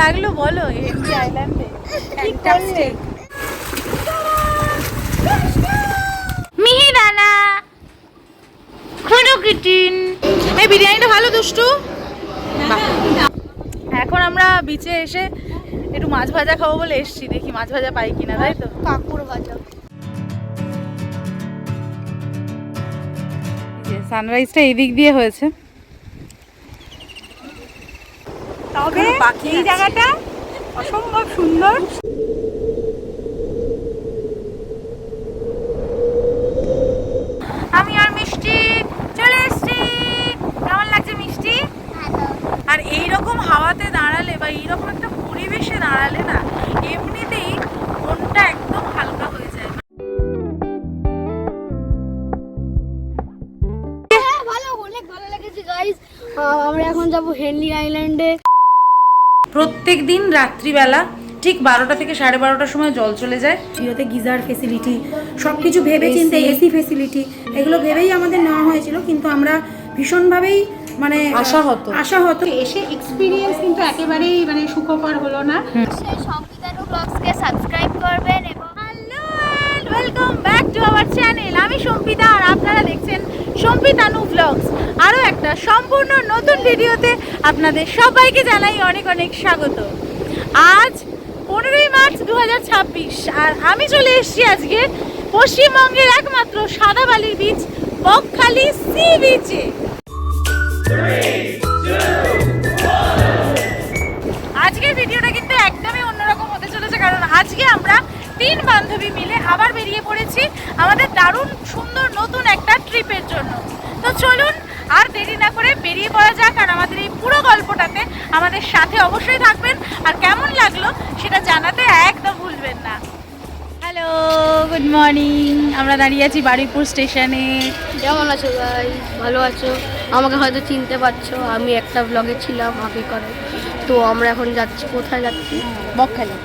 লাগলো বলো হেনরি আইল্যান্ডে? ফ্যান্টাস্টিক। মিহিদানা খুনু কিটিন। এই বিরিয়ানিটা ভালো দুষ্টু। এখন আমরা বিচে এসে একটু মাছ ভাজা খাবো বলে এসছি, দেখি মাছ ভাজা পাই কিনা, তাই তো? কাকুর ভাজা। সানরাইজটা এই দিক দিয়ে হয়েছে, তবে এই জায়গাটা অসম্ভব সুন্দর। আমি আর মিষ্টি চলে এসেছি। কেমন লাগছে মিষ্টি? আর এইরকম হাওয়াতে দাঁড়ালে বা এইরকম একটা পরিবেশে দাঁড়ালে না এমনিতেই মনটা একদম হালকা হয়ে যায়। ভালো, অনেক ভালো লেগেছে গাইস। আমরা এখন যাব হেনরি আইল্যান্ডে। প্রত্যেক দিন রাত্রিবেলা ঠিক 12টা থেকে 12:30টার সময় জল চলে যায়। জিওতে গিজার ফেসিলিটি সব কিছু ভেবে চিন্তে, এসি ফেসিলিটি এগুলো ভেবেই আমাদের নেওয়া হয়েছিল, কিন্তু আমরা ভীষণভাবেই মানে আশাহত এসে এক্সপিরিয়েন্স কিন্তু একেবারেই মানে সুখকর হলো না। সেই সম্পিতানু ব্লগসকে সাবস্ক্রাইব করবেন এবং hello and welcome back to our channel. আমি সম্পিতা আর আপনারা দেখছেন সম্পিতানু ব্লগস। আরও একটা সম্পূর্ণ নতুন ভিডিওতে আপনাদের সবাইকে জানাই অনেক অনেক স্বাগত। আজ 15ই মার্চ 2026 আর আমি চলে এসেছি আজকে পশ্চিমবঙ্গের একমাত্র সাদা বালির বিচ বকখালি সি বিচে। আজকের ভিডিওটা কিন্তু একদমই অন্যরকম হতে চলেছে, কারণ আজকে আমরা 3 বান্ধবী মিলে আবার বেরিয়ে পড়েছি আমাদের দারুণ সুন্দর নতুন একটা ট্রিপের জন্য। তো চলুন আর দেরি না করে বেরিয়ে পড়া যাক, আর আমাদের এই পুরো গল্পটাতে আমাদের সাথে অবশ্যই থাকবেন, আর কেমন লাগলো সেটা জানাতে একদম ভুলবেন না। Hello, good morning. আমরা দাঁড়িয়ে আছি বারুইপুর স্টেশনে। কেমন আছো গাইস? ভালো আছো? আমাকে হয়তো চিনতে পারছো, আমি একটা ব্লগে ছিলাম আগে করে। তো আমরা এখন যাচ্ছি, কোথায় যাচ্ছি? বকখালি।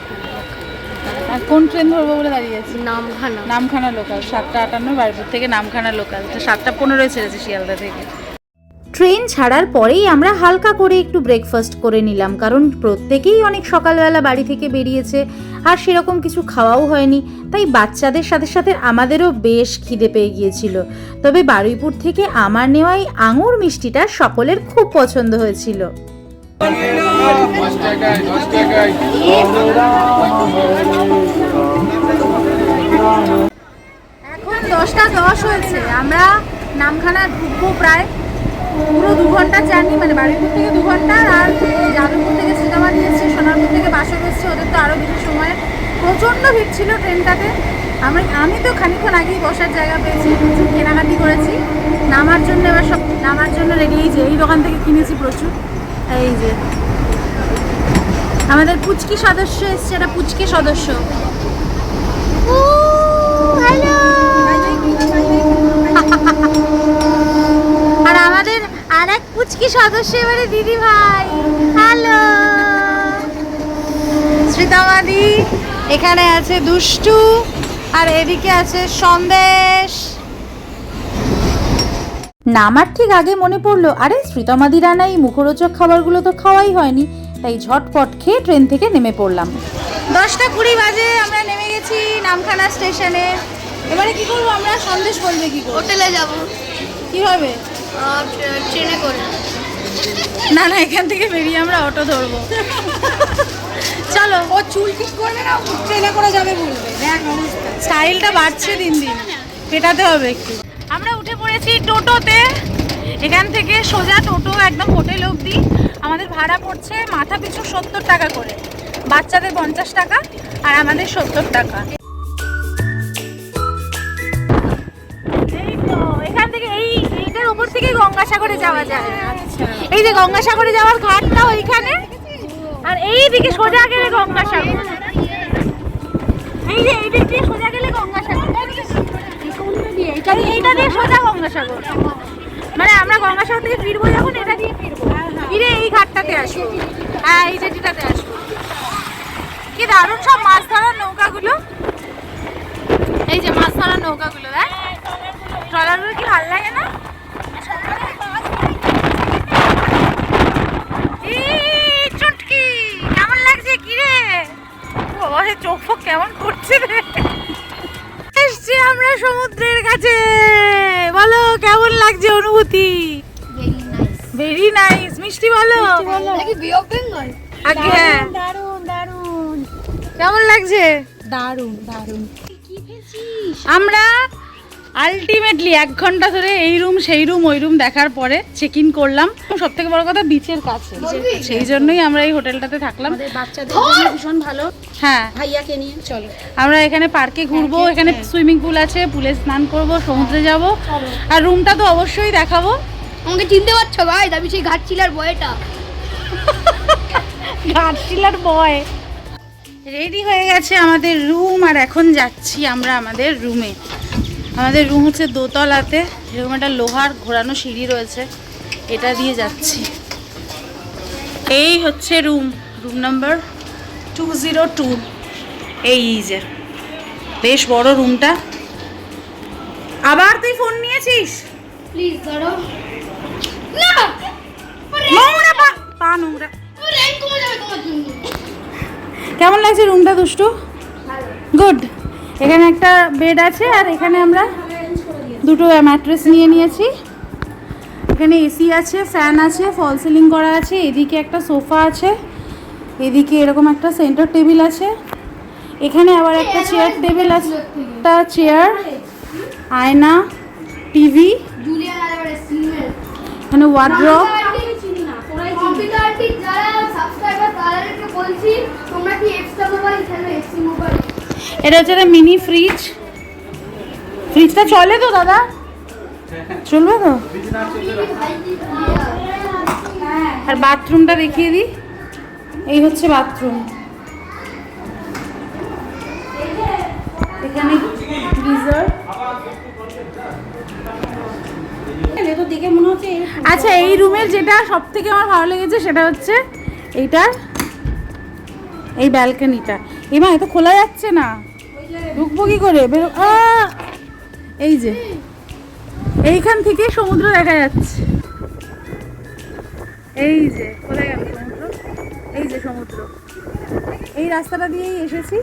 আর কোন ট্রেন ধরবো বলে দাঁড়িয়ে আছি? নামখানা। নামখানা লোকাল 7:58 বারুইপুর থেকে নামখানা লোকাল। তো 7:15 ছেড়েছে শিয়ালদা থেকে। ট্রেন ছাড়ার পরেই আমরা হালকা করে একটু ব্রেকফাস্ট করে নিলাম, কারণ প্রত্যেকেই অনেক সকালবেলা বাড়ি থেকে বেরিয়েছে আর সেরকম কিছু খাওয়াও হয়নি, তাই বাচ্চাদের সাথে সাথে আমাদেরও বেশ খিদে পেয়ে গিয়েছিল। তবে বারুইপুর থেকে আমার নেওয়া এই আঙুর মিষ্টিটা সকলের খুব পছন্দ হয়েছিল। এখন 10:10 হয়েছে, আমরা নামখানা ঢুকবো প্রায় পুরো 2 ঘন্টার জার্নি, মানে বারুইপুর থেকে 2 ঘন্টা, আর যাদবপুর থেকে সীতামাটি এসছে, সোনারপুর থেকে বাসক এসছে, ওদের তো আরও বেশি সময়। প্রচণ্ড ভিড় ছিল ট্রেনটাতে। আমি তো খানিকক্ষণ আগেই বসার জায়গা পেয়েছি, প্রচুর কেনাকাটি করেছি নামার জন্য। এবার সব নামার জন্য রেডি। এই যে এই দোকান থেকে কিনেছি প্রচুর। এই যে আমাদের পুচকি সদস্য এসছে, এটা পুচকি সদস্য। আর আমাদের আর এক পুচকি সদস্য এবারে দিদি ভাই। হ্যালো শ্রীতামাদি, এখানে আছে দুষ্টু, আর এদিকে আছে সন্দেশ। নামার ঠিক আগে মনে পড়লো, আরে শ্রীতমাদি রান্না এই মুখরোচক খাবারগুলো তো খাওয়াই হয়নি, তাই ঝটপট খেয়ে ট্রেন থেকে নেমে পড়লাম। 10:20 বাজে আমরা নেমে গেছি নামখানা স্টেশনে। এবারে কি করবো আমরা? সন্দেশ বলবে কি করে? হোটেলে যাব। কিভাবে? ট্রেনে করে। না না, এখান থেকে বেরিয়ে আমরা অটো ধরবো। চলো। ও চুল ঠিক করবে না, ট্রেনে করে যাবে বলবে। দেখ অবস্থা, স্টাইলটা বাড়ছে দিন দিন, পেটাতে হবে একটু। আমরা উঠে পড়েছি টোটোতে। এখান থেকে সোজা টোটো একদম হোটেল অবধি। আমাদের ভাড়া পড়ছে মাথা পিছু 70 টাকা করে, বাচ্চাদের 50 টাকা আর আমাদের 70 টাকা। এই তো এখান থেকে এইটার উপর থেকে গঙ্গাসাগরে যাওয়া যায়। এই যে গঙ্গাসাগরে যাওয়ার ঘাটটা ওইখানে, আর এইদিকে সোজা গেলে গঙ্গাসাগর। এই যে এইদিক দিয়ে সোজা গেলে গঙ্গাসাগর, এইটা দিয়ে সোজা গঙ্গাসাগর। মানে আমরা গঙ্গাসাগর থেকে ফিরবো যখন এটা দিয়ে ফিরবো, ফিরে এই ঘাটটাতে আসবো। হ্যাঁ, এই জেটিটাতে আসবো। কি দারুণ সব মাছ ধরার নৌকাগুলো। এই যে মাছ ধরার নৌকাগুলো, দেখ ট্রলারগুলো কি ভালো লাগে না? চুটকি কেমন লাগে? লাগছে অনুভূতি? Very nice. মিষ্টি বলো আগে। হ্যাঁ, দারুন দারুন কেমন লাগছে? দারুন দারুন। আমরা আলটিমেটলি 1 ঘন্টা ধরে এই রুম সেই রুম ওই রুম দেখার পরে চেক ইন করলাম। সব থেকে বড় কথা বিচের কাছে, সেই জন্যই আমরা এই হোটেলটাতে থাকলাম। আমাদের বাচ্চাদের জন্য ভীষণ ভালো। হ্যাঁ, ভাইয়াকে নিয়ে চলো। আমরা এখানে পার্কে ঘুরবো, এখানে সুইমিং পুল আছে, পুলে স্নান করব, সমুদ্রে যাব, আর রুমটা তো অবশ্যই দেখাবো। আমাকে চিনতে পারছো ভাই? আমি সেই ঘাটশিলার বয়টা। ঘাটশিলার বয়। রেডি হয়ে গেছে আমাদের রুম, আর এখন যাচ্ছি আমরা আমাদের রুমে। আমাদের রুম হচ্ছে দোতলাতে, এরকম একটা লোহার ঘোরানো সিঁড়ি রয়েছে, এটা দিয়ে যাচ্ছি। এই হচ্ছে রুম, রুম নাম্বার 202। এই যে বেশ বড় রুমটা। আবার তুই ফোন নিয়েছিস? প্লিজ ধরো না। নোংরা পা নোংরা। র্যাঙ্ক কমে যাবে তোমার জন্য। কেমন লাগছে রুমটা দুষ্টু? গুড। এখানে একটা বেড আছে, আর এখানে আমরা দুটো ম্যাট্রেস নিয়ে নিয়েছি। এখানে এসি আছে, ফ্যান আছে, ফল সিলিং করা আছে, এদিকে একটা সোফা আছে, এদিকে এরকম একটা সেন্টার টেবিল আছে, এখানে আবার একটা চেয়ার টেবিল আছে, একটা চেয়ার, আয়না, টিভি, জুলিয়ান আলভারেজ সিমেল। এখানে ওয়ার্ড্রপ। কম্পিউটারটি যারা সাবস্ক্রাইবার তাদেরকে বলছি তোমরা কি এক্সট্রা মোবাইল খেলো? এক্সি মোবাইল। এটা হচ্ছে একটা মিনি ফ্রিজ। ফ্রিজটা চলে তো দাদা? চলবে তো? আর বাথরুমটা দেখিয়ে দিই। এই হচ্ছে বাথরুম। এখানে গিজার। তো দেখে মনে হচ্ছে আচ্ছা, এই রুমের যেটা সব থেকে আমার ভালো লেগেছে সেটা হচ্ছে এইটার এই ব্যালকনিটা। এমা এ তো খোলা যাচ্ছে না, ঢুকবো কি করে? বেরো। এই যে এইখান থেকে সমুদ্র দেখা যাচ্ছে। এই যে কোথায় গেল সমুদ্র? এই যে সমুদ্র, এই রাস্তাটা দিয়েই এসেছি।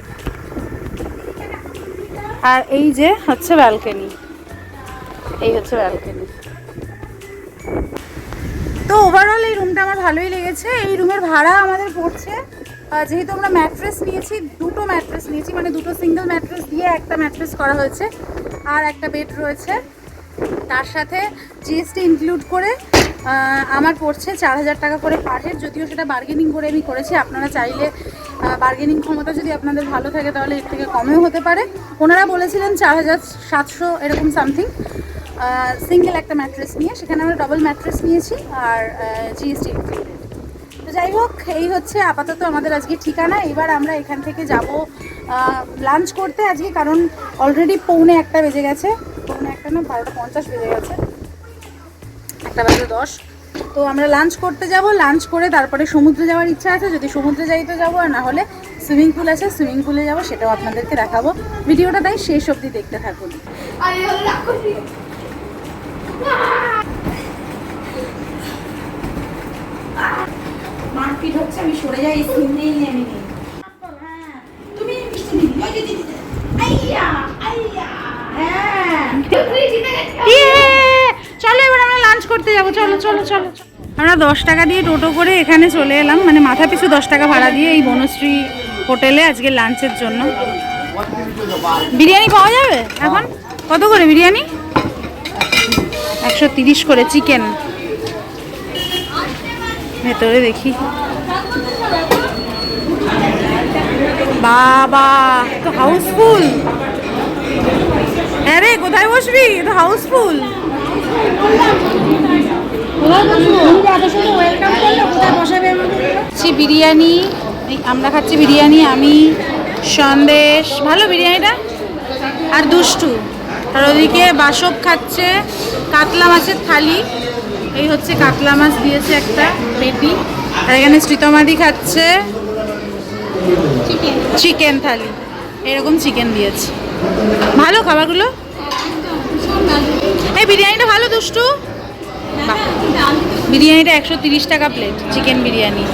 আর এই যে হচ্ছে ব্যালকনি, এই হচ্ছে ব্যালকনি। তো ওভারঅল এই রুমটা আমার ভালোই লেগেছে। এই রুমের ভাড়া আমাদের পড়ছে, যেহেতু আমরা ম্যাট্রেস নিয়েছি, দুটো ম্যাট্রেস নিয়েছি, মানে দুটো সিঙ্গেল ম্যাট্রেস দিয়ে একটা ম্যাট্রেস করা হয়েছে, আর একটা বেড রয়েছে, তার সাথে জিএসটি ইনক্লুড করে আমার পড়ছে 4000 টাকা করে পার হেড। যদিও সেটা বার্গেনিং করে আমি করেছি, আপনারা চাইলে বার্গেনিং ক্ষমতা যদি আপনাদের ভালো থাকে তাহলে এর থেকে কমেও হতে পারে। ওনারা বলেছিলেন 4700 এরকম সামথিং, সিঙ্গেল একটা ম্যাট্রেস নিয়ে। সেখানে আমরা ডবল ম্যাট্রেস নিয়েছি, আর জিএসটি ইনক্লুডেড। তো যাই হোক, এই হচ্ছে আপাতত আমাদের আজকে ঠিকানা। এবার আমরা এখান থেকে যাব লাঞ্চ করতে আজকে, কারণ অলরেডি 1:45 বেজে গেছে। 1:45 না, 12:50 বেজে গেছে, 1:10। তো আমরা লাঞ্চ করতে যাব। লাঞ্চ করে তারপরে সমুদ্রে যাওয়ার ইচ্ছা আছে, যদি সমুদ্রে যাই তো যাবো, আর না হলে সুইমিং পুল আছে, সুইমিং পুলে যাবো, সেটাও আপনাদেরকে দেখাবো। ভিডিওটা তাই শেষ অবধি দেখতে থাকুন। মারপিট হচ্ছে, আমি সরে যাই, সিম নেই আমি নেই। তুমি মিষ্টি দিদি, ওই যে দিদি, আইয়া আইয়া, হ্যাঁ চলো এবার আমরা লাঞ্চ করতে যাবো। চলো চলো চলো। আমরা 10 টাকা দিয়ে টোটো করে এখানে চলে এলাম, মানে মাথা পিছু 10 টাকা ভাড়া দিয়ে এই বনশ্রী হোটেলে আজকে লাঞ্চের জন্য। বিরিয়ানি পাওয়া যাবে এখন? কত করে বিরিয়ানি? 130 করে। চিকেন ভেতরে দেখি। বাবা, তো হাউসফুল। হ্যাঁ রে, কোথায় বসবি? তো হাউসফুল। বিরিয়ানি আমরা খাচ্ছি, বিরিয়ানি, আমি সন্দেশ। ভালো বিরিয়ানিটা। আর দুষ্টু, আর ওদিকে বাসব খাচ্ছে কাতলা মাছের থালি। এই হচ্ছে কাতলা মাছ দিয়েছে একটা পেটি। আর এখানে শ্রীতমাদি খাচ্ছে চিকেন থালি, এরকম চিকেন দিয়েছে। ভালো খাবারগুলো। এই বিরিয়ানিটা ভালো দুষ্টু। বিরিয়ানিটা 130 টাকা প্লেট, চিকেন বিরিয়ানি।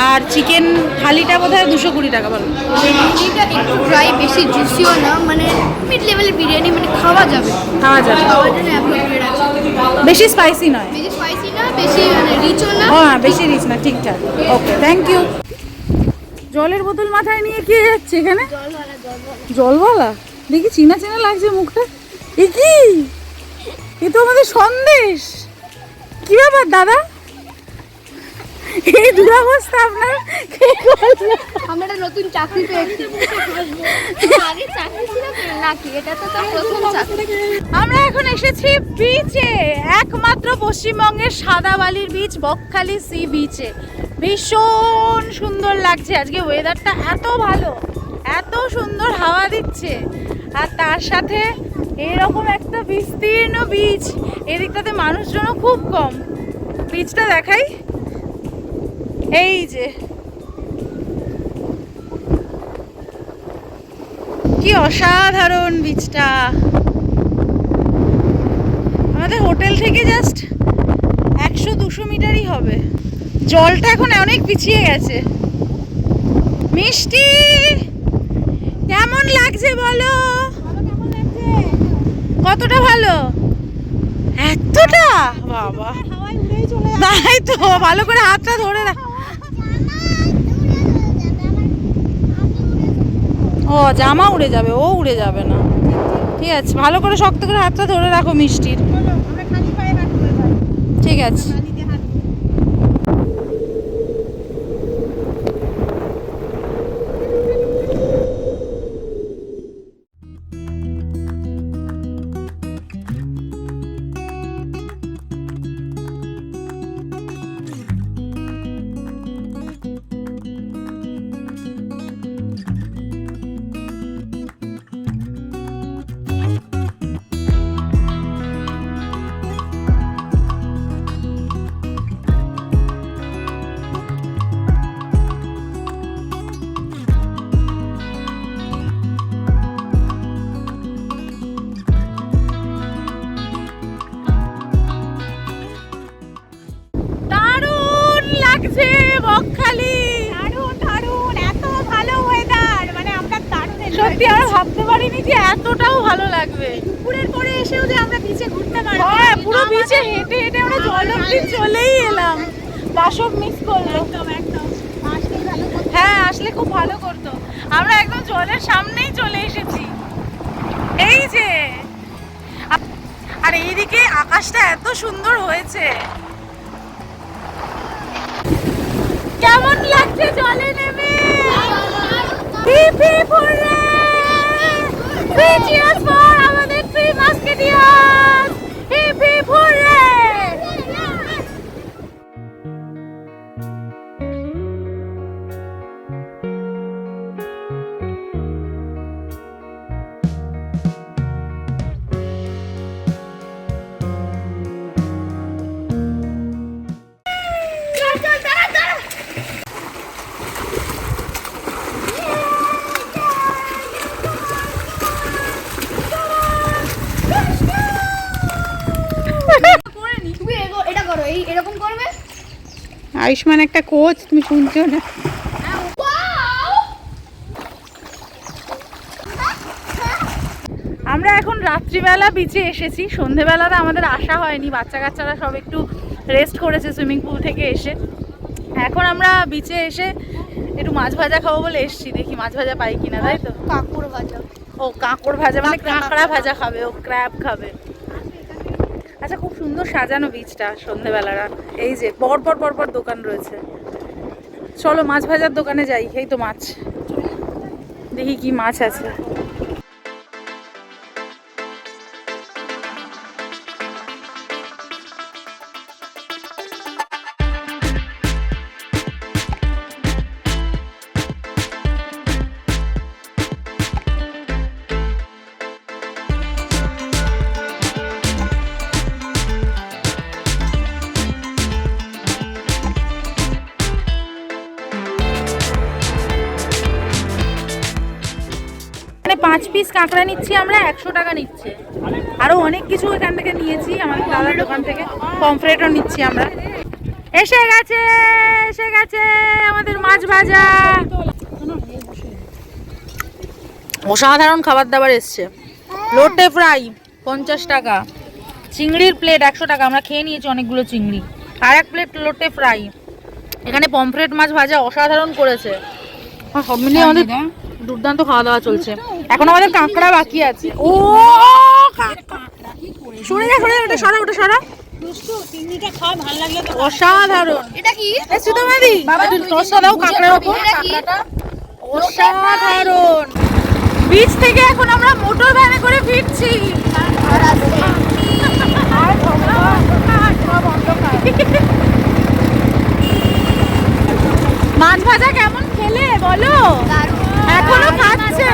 আর চিকেন থালিটা বোধহয় 220 টাকা। ভালো বিরিয়ানিটা একটু ড্রাই, বেশি জুসিও না, মানে মিড লেভেলের বিরিয়ানি, মানে খাওয়া যাবে, খাওয়া যাবে। খাওয়ার জন্য অ্যাপ্রোপ্রিয়েট আছে। বেশি স্পাইসি নয়। বেশি স্পাইসি না, বেশি মানে রিচও না। ও হ্যাঁ, বেশি রিচ না, ঠিকঠাক। ওকে, থ্যাংক ইউ। জলের বোতল মাথায় নিয়ে কে যাচ্ছে এখানে? জলওয়ালা, দেখি চিনা চিনা লাগছে মুখটা। এ কি? এ তো আমাদের সন্দেশ। কি ব্যাপার দাদা, এই দুরবস্থা আপনার? কে করলো? আমরা একটা নতুন চাকরি পেয়েছি। আগে চাকরি ছিল নাকি? এটা তো তার প্রথম চাকরি। আমরা এখন এসেছি বিচে, একমাত্র পশ্চিমবঙ্গের সাদা বালির বিচ বকখালি সি বিচে। ভীষণ সুন্দর লাগছে আজকে, ওয়েদারটা এত ভালো, এত সুন্দর হাওয়া দিচ্ছে, আর তার সাথে এরকম একটা বিস্তীর্ণ বিচ। এদিকটাতে মানুষজনও খুব কম। বিচটা দেখাই, এই যে কি অসাধারণ বিচটা। আমাদের হোটেল থেকে জাস্ট 100-200 মিটারই হবে। জলটা এখন অনেক পিছিয়ে গেছে। মিষ্টি, কেমন লাগছে বলো? কতটা ভালো? এতটা? বাবা, তাই তো, ভালো করে হাতটা ধরে রাখ। ও জামা উড়ে যাবে, ও উড়ে যাবে না। ঠিক আছে, ভালো করে শক্ত করে হাতটা ধরে রাখো মিষ্টির। ঠিক আছে। সত্যি আমরা ভাবতে পারিনি যে এতটাও ভালো লাগবে। দুপুরের পরে এসেও যে আমরা বিচে ঘুরতে পারবো। হ্যাঁ, পুরো বিচে হেঁটে হেঁটে আমরা জল অবধি চলেই এলাম। বাসব মিস করলো। একদম হ্যাঁ, আসলে খুব ভালো করতো। আমরা একদম জলের সামনেই চলে এসেছি। এই যে, আর এইদিকে আকাশটা এত সুন্দর হয়েছে। কেমন লাগছে জলে নেমে? Hip hip hooray! Three cheers for আমাদের three musketeers! Hip hip hooray! এরকম করবে। আয়ুষ্মান একটা কোচ, তুমি শুনছো না? আমরা এখন রাত্রিবেলা বিচে এসেছি। সন্ধেবেলাটা আমাদের আসা হয়নি, বাচ্চা কাচ্চারা সব একটু রেস্ট করেছে সুইমিং পুল থেকে এসে। এখন আমরা বিচে এসে একটু মাছ ভাজা খাবো বলে এসছি, দেখি মাছ ভাজা পাই কিনা। তাই তো, কাঁকড় ভাজা। ও কাঁকড় ভাজা, মানে কাঁকড়া ভাজা খাবে, ও ক্র্যাব খাবে। আচ্ছা, খুব সুন্দর সাজানো বিচটা সন্ধেবেলাটা। এই যে পরপর পরপর দোকান রয়েছে। চলো মাছ ভাজার দোকানে যাই। এই তো মাছ, দেখি কি মাছ আছে। মানে 5 পিস কাঁকড়া নিচ্ছি আমরা, 100 টাকা নিচ্ছে। আরো অনেক কিছু এখান থেকে নিয়েছি, আমাদের দাদার দোকান থেকে। পমফ্রেটও নিচ্ছি আমরা। এসে গেছে, এসে গেছে আমাদের মাছ ভাজা। অসাধারণ খাবার দাবার এসছে। লোটে ফ্রাই 50 টাকা, চিংড়ির প্লেট 100 টাকা, আমরা খেয়ে নিয়েছি অনেকগুলো চিংড়ি। আর এক প্লেট লোটে ফ্রাই। এখানে পমফ্রেট মাছ ভাজা অসাধারণ করেছে। সব মিলিয়ে আমাদের দুর্দান্ত খাওয়া দাওয়া চলছে। এখন আমাদের কাঁকড়া বাকি আছে। ও সরে যা, সরে ওটা সরা, ওটা সরা। অসাধারণ। এটা কি সুতমাদি? রসা দাও কাঁকড়ার উপর। অসাধারণ। বিচ থেকে এখন আমরা মোটর ভ্যানে করে ফিরছি। মাছ ভাজা কেমন খেলে বলো? এখনো খাচ্ছে,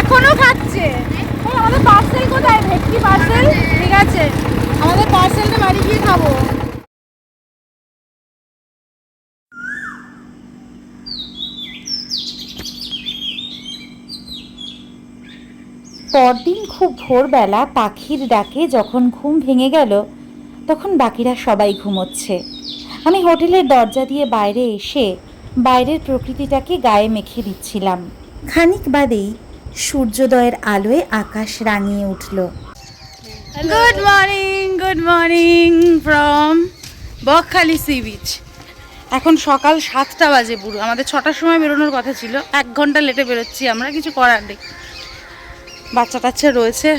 এখনো খাচ্ছে। এই আমাদের পার্সেল কোথায়? ভেটকি পার্সেল। ঠিক আছে, আমাদের পার্সেলটা বাড়ি গিয়ে খাবো। পরদিন খুব ভোরবেলা পাখির ডাকে যখন ঘুম ভেঙে গেল, তখন বাকিরা সবাই ঘুমোচ্ছে। আমি হোটেলের দরজা দিয়ে বাইরে এসে বাইরের প্রকৃতিটাকে গায়ে মেখে দিচ্ছিলাম। খানিক বাদেই সূর্যোদয়ের আলোয় আকাশ রাঙিয়ে উঠল। Good morning from Bakkhali sea beach. এখন সকাল 7টা বাজে পুরো। আমাদের 6টার সময় বেরোনোর কথা ছিল, 1 ঘন্টা লেটে বেরোচ্ছি আমরা, কিছু করার নেই। বাচ্চা টাচ্চা রয়েছে।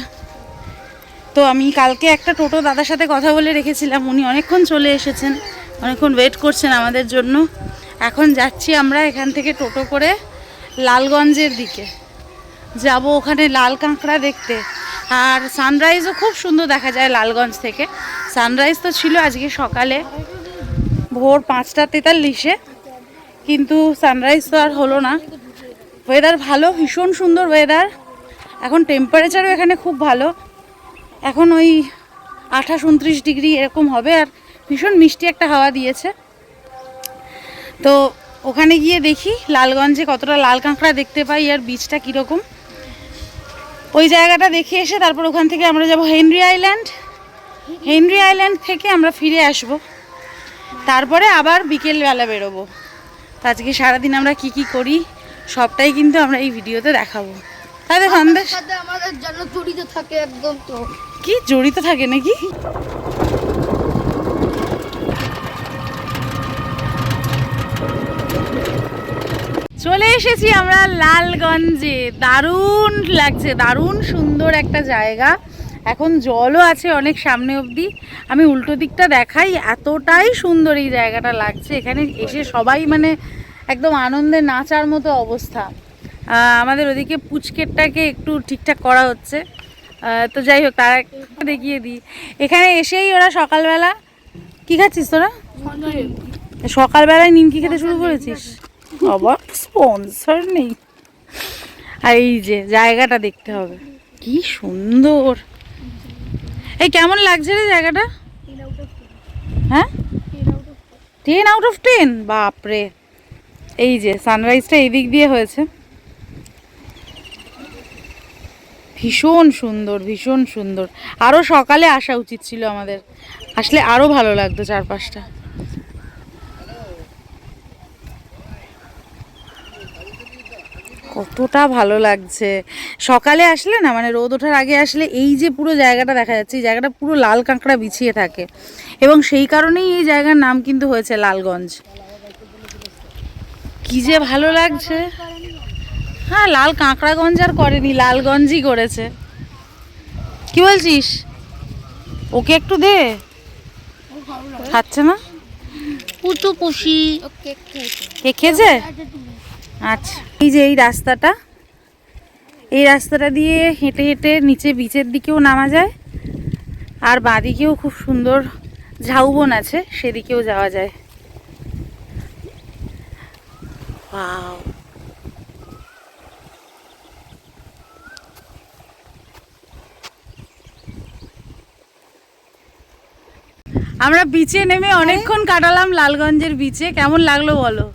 তো আমি কালকে একটা টোটো দাদার সাথে কথা বলে রেখেছিলাম, উনি অনেকক্ষণ চলে এসেছেন, অনেকক্ষণ ওয়েট করছেন আমাদের জন্য। এখন যাচ্ছি আমরা এখান থেকে টোটো করে লালগঞ্জের দিকে যাব, ওখানে লাল কাঁকড়া দেখতে। আর সানরাইজও খুব সুন্দর দেখা যায় লালগঞ্জ থেকে। সানরাইজ তো ছিল আজকে সকালে ভোর 5:43, কিন্তু সানরাইজ তো আর হলো না। ওয়েদার ভালো, ভীষণ সুন্দর ওয়েদার। এখন টেম্পারেচারও এখানে খুব ভালো, এখন ওই 28-29 ডিগ্রি এরকম হবে। আর ভীষণ মিষ্টি একটা হাওয়া দিয়েছে। তো ওখানে গিয়ে দেখি লালগঞ্জে কতটা লাল কাঁকড়া দেখতে পাই আর বীজটা কীরকম। ওই জায়গাটা দেখে এসে তারপর ওখান থেকে আমরা যাব হেনরি আইল্যান্ড। হেনরি আইল্যান্ড থেকে আমরা ফিরে আসব, তারপরে আবার বিকেলবেলা বেরোবো। তো আজকে সারাদিন আমরা কি কি করি সবটাই কিন্তু আমরা এই ভিডিওতে দেখাবো। তাহলে সন্দেশ আমাদের জন্য জড়িত থাকে একদম। তো কি জড়িত থাকে নাকি? চলে এসেছি আমরা লালগঞ্জে। দারুণ লাগছে, দারুণ সুন্দর একটা জায়গা। এখন জলও আছে অনেক সামনে অবধি। আমি উল্টো দিকটা দেখাই, এতটাই সুন্দর এই জায়গাটা লাগছে। এখানে এসে সবাই মানে একদম আনন্দে নাচার মতো অবস্থা। আমাদের ওদিকে পুচকেটটাকে একটু ঠিকঠাক করা হচ্ছে। তো যাই হোক, তারা দেখিয়ে দিই। এখানে এসেই ওরা সকালবেলা কি খাচ্ছিস তোরা? সকালবেলায় নিমকি খেতে শুরু করেছিস? আবার স্পন্সর নেই। আর এই যে জায়গাটা দেখতে হবে, কি সুন্দর। এই কেমন লাগছে রে জায়গাটা? হ্যাঁ, 10 out of 10। বাপরে, এই যে সানরাইজটা এই দিক দিয়ে হয়েছে, ভীষণ সুন্দর, ভীষণ সুন্দর। আরও সকালে আসা উচিত ছিল আমাদের, আসলে আরও ভালো লাগতো চারপাশটা। কতটা ভালো লাগছে সকালে আসলে না, মানে রোদ ওঠার আগে আসলে এই যে পুরো জায়গাটা দেখা যাচ্ছে, এই জায়গাটা পুরো লাল কাঁকড়া বিছিয়ে থাকে এবং সেই কারণেই এই জায়গার নাম কিন্তু হয়েছে লালগঞ্জ। কি যে ভালো লাগছে। হ্যাঁ, লাল কাঁকড়াগঞ্জ আর করেনি, লালগঞ্জই করেছে। কি বলছিস? ওকে একটু দে, খাচ্ছে না? পুটু পুষি কে খেয়েছে? আচ্ছা, এই যে এই রাস্তাটা, এই রাস্তাটা দিয়ে হেঁটে হেঁটে নিচে বিচের দিকেও নামা যায়, আর বাঁদিকেও খুব সুন্দর ঝাউবন আছে, সেদিকেও যাওয়া যায়। ওয়াও, আমরা বিচে নেমে অনেকক্ষণ কাটালাম লালগঞ্জের বিচে। কেমন লাগলো বলো?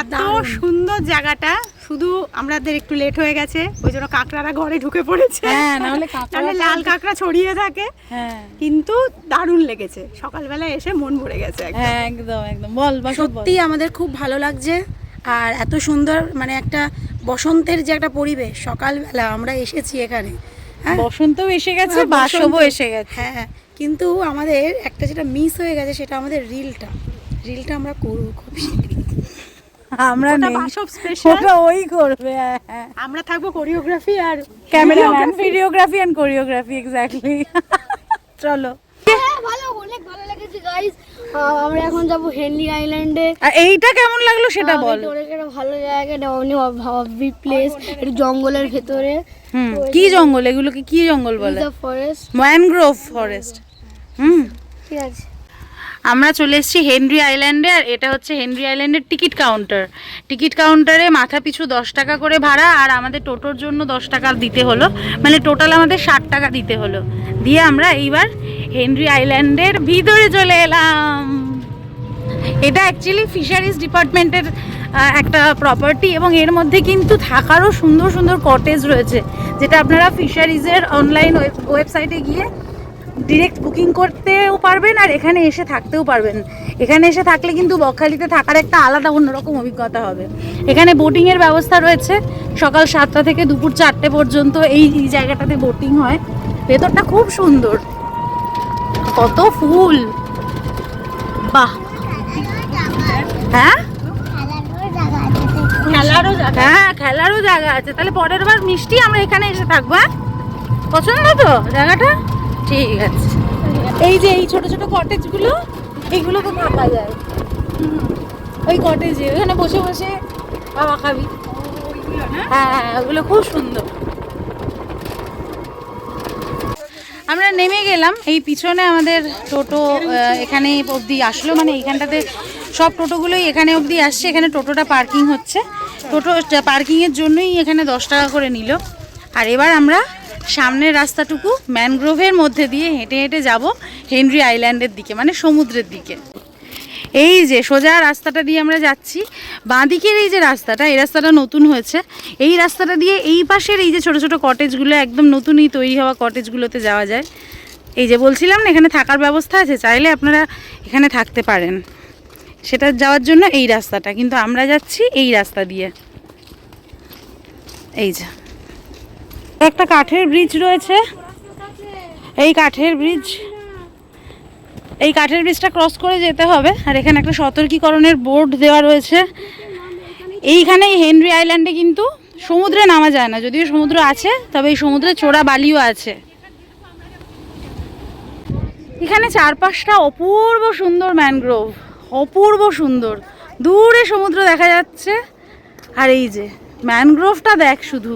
এত সুন্দর জায়গাটা, শুধু আমাদের একটু লেট হয়ে গেছে, ওই জন্য কাঁকড়ারা ঘরে ঢুকে পড়েছে। হ্যাঁ, নাহলে লাল কাঁকড়া ছড়িয়ে থাকে। হ্যাঁ, কিন্তু দারুণ লেগেছে, সকালবেলা এসে মন ভরে গেছে একদম। হ্যাঁ, একদম একদম। বল, সত্যি আমাদের খুব ভালো লাগছে। আর এত সুন্দর মানে একটা বসন্তের যে একটা পরিবেশ, সকালবেলা আমরা এসেছি এখানে, বসন্তও এসে গেছে, বাসবও এসে গেছে। হ্যাঁ, কিন্তু আমাদের একটা যেটা মিস হয়ে গেছে সেটা আমাদের রিলটা আমরা করবো খুব শীঘ্রই। আমরা ওটা নেই, বাসব স্পেশাল, ওটা ওই করবে। হ্যাঁ, আমরা থাকবো কোরিওগ্রাফি আর cameraman, videography and choreography, exactly. চলো। হ্যাঁ ভালো, অনেক ভালো লেগেছে গাইস। আমরা এখন যাব হেনরি আইল্যান্ডে। আর এইটা কেমন লাগলো সেটা বল। অনেক একটা ভালো জায়গা, এটা অনেক হাবি প্লেস, একটু জঙ্গলের ভেতরে। কি জঙ্গল এগুলোকে, কি জঙ্গল বলে? The forest, mangrove forest. ঠিক আছে। আমরা চলে এসেছি হেনরি আইল্যান্ডে, আর এটা হচ্ছে হেনরি আইল্যান্ডের টিকিট কাউন্টার। টিকিট কাউন্টারে মাথা পিছু 10 টাকা করে ভাড়া, আর আমাদের টোটোর জন্য 10 টাকা দিতে হলো, মানে টোটাল আমাদের 60 টাকা দিতে হলো। দিয়ে আমরা এইবার হেনরি আইল্যান্ডের ভিতরে চলে এলাম। এটা অ্যাকচুয়ালি ফিশারিজ ডিপার্টমেন্টের একটা প্রপার্টি, এবং এর মধ্যে কিন্তু থাকারও সুন্দর সুন্দর কটেজ রয়েছে, যেটা আপনারা ফিশারিজের অনলাইন ওয়েবসাইটে গিয়ে ডিরেক্ট বুকিং করতেও পারবেন, আর এখানে এসে থাকতেও পারবেন। এখানে এসে থাকলে কিন্তু বকখালিতে থাকার একটা আলাদা অন্যরকম অভিজ্ঞতা হবে। এখানে বোটিংয়ের ব্যবস্থা রয়েছে, সকাল 7টা থেকে দুপুর 4টে পর্যন্ত এই জায়গাটাতে বোটিং হয়। ভেতরটা খুব সুন্দর, কত ফুল, বাহ। হ্যাঁ, খেলারও জায়গা আছে। তাহলে পরের বার মিষ্টি আমরা এখানে এসে থাকবো। হ্যাঁ, পছন্দ তো জায়গাটা? ঠিক আছে। এই যে এই ছোট ছোট কটেজগুলো, এইগুলো তো থাকা যায়। ওই কটেজে ওখানে বসে বসে বাবা খাবি। হ্যাঁ, ওগুলো খুব সুন্দর। আমরা নেমে গেলাম, এই পিছনে আমাদের টোটো এখানে অবধি আসলো, মানে এইখানটাতে সব টোটোগুলোই এখানে অবধি আসছে। এখানে টোটোটা পার্কিং হচ্ছে, টোটো পার্কিংয়ের জন্যই এখানে 10 টাকা করে নিল। আর এবার আমরা সামনের রাস্তাটুকু ম্যানগ্রোভের মধ্যে দিয়ে হেঁটে হেঁটে যাব হেনরি আইল্যান্ডের দিকে, মানে সমুদ্রের দিকে। এই যে সোজা রাস্তাটা দিয়ে আমরা যাচ্ছি, বাঁদিকের এই যে রাস্তাটা, এই রাস্তাটা নতুন হয়েছে। এই রাস্তাটা দিয়ে এই পাশের এই যে ছোট ছোট কটেজগুলো, একদম নতুনই তৈরি হওয়া কটেজগুলোতে যাওয়া যায়। এই যে বলছিলাম না, এখানে থাকার ব্যবস্থা আছে, চাইলে আপনারা এখানে থাকতে পারেন। সেটা যাওয়ার জন্য এই রাস্তাটা, কিন্তু আমরা যাচ্ছি এই রাস্তা দিয়ে। এই যে একটা কাঠের ব্রিজ রয়েছে, এই কাঠের ব্রিজটা ক্রস করে যেতে হবে। আর এখানে একটা সতর্কীকরণের বোর্ড দেওয়া রয়েছে। এইখানে হেনরি আইল্যান্ডে কিন্তু সমুদ্রে নামা যায় না, যদিও সমুদ্র আছে, তবে এই সমুদ্রে চোরা বালিও আছে। এখানে চারপাশটা অপূর্ব সুন্দর ম্যানগ্রোভ, অপূর্ব সুন্দর, দূরে সমুদ্র দেখা যাচ্ছে। আর এই যে ম্যানগ্রোভটা দেখ শুধু।